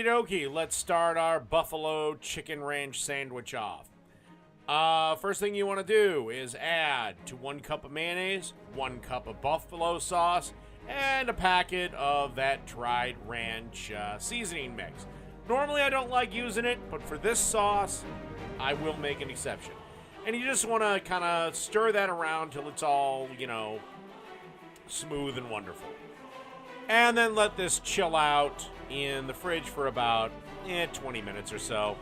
Okie dokie, let's start our buffalo chicken ranch sandwich off. First thing you want to do is add to 1 cup of mayonnaise, 1 cup of buffalo sauce, and a packet of that dried ranch seasoning mix. Normally I don't like using it, but for this sauce, I will make an exception. And you just want to kind of stir that around till it's all, smooth and wonderful. And then let this chill out in the fridge for about 20 minutes or so.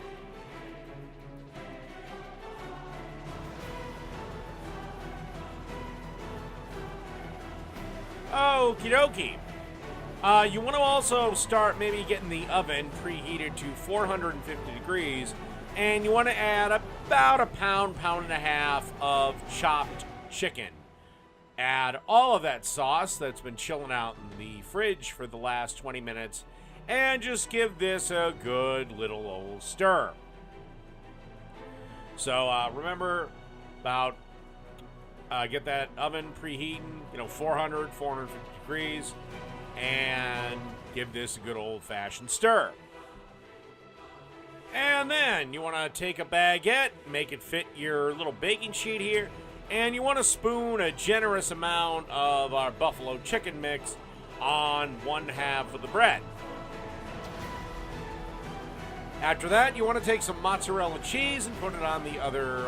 Okie dokie. You want to also start maybe getting the oven preheated to 450 degrees, and you want to add about a pound and a half of chopped chicken. Add all of that sauce that's been chilling out in the fridge for the last 20 minutes, and just give this a good little old stir. So remember, about get that oven preheating, 450 degrees, and give this a good old-fashioned stir. And then you want to take a baguette, make it fit your little baking sheet here, and you want to spoon a generous amount of our buffalo chicken mix on 1/2 of the bread. After that, you want to take some mozzarella cheese and put it on the other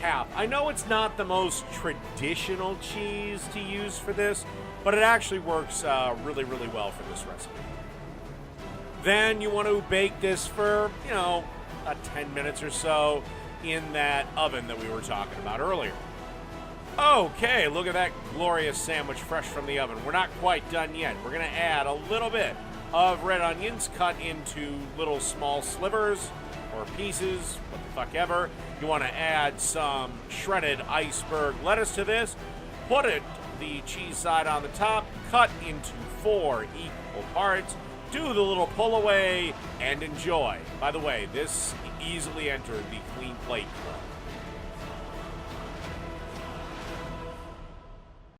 half. I know it's not the most traditional cheese to use for this, but it actually works really, really well for this recipe. Then you want to bake this for, about 10 minutes or so in that oven that we were talking about earlier. Okay, look at that glorious sandwich fresh from the oven. We're not quite done yet. We're going to add a little bit of red onions cut into little small slivers or pieces, what the fuck ever. You want to add some shredded iceberg lettuce to this. Put the cheese side on the top, cut into 4 equal parts. Do the little pull away and enjoy. By the way, this easily entered the clean plate club.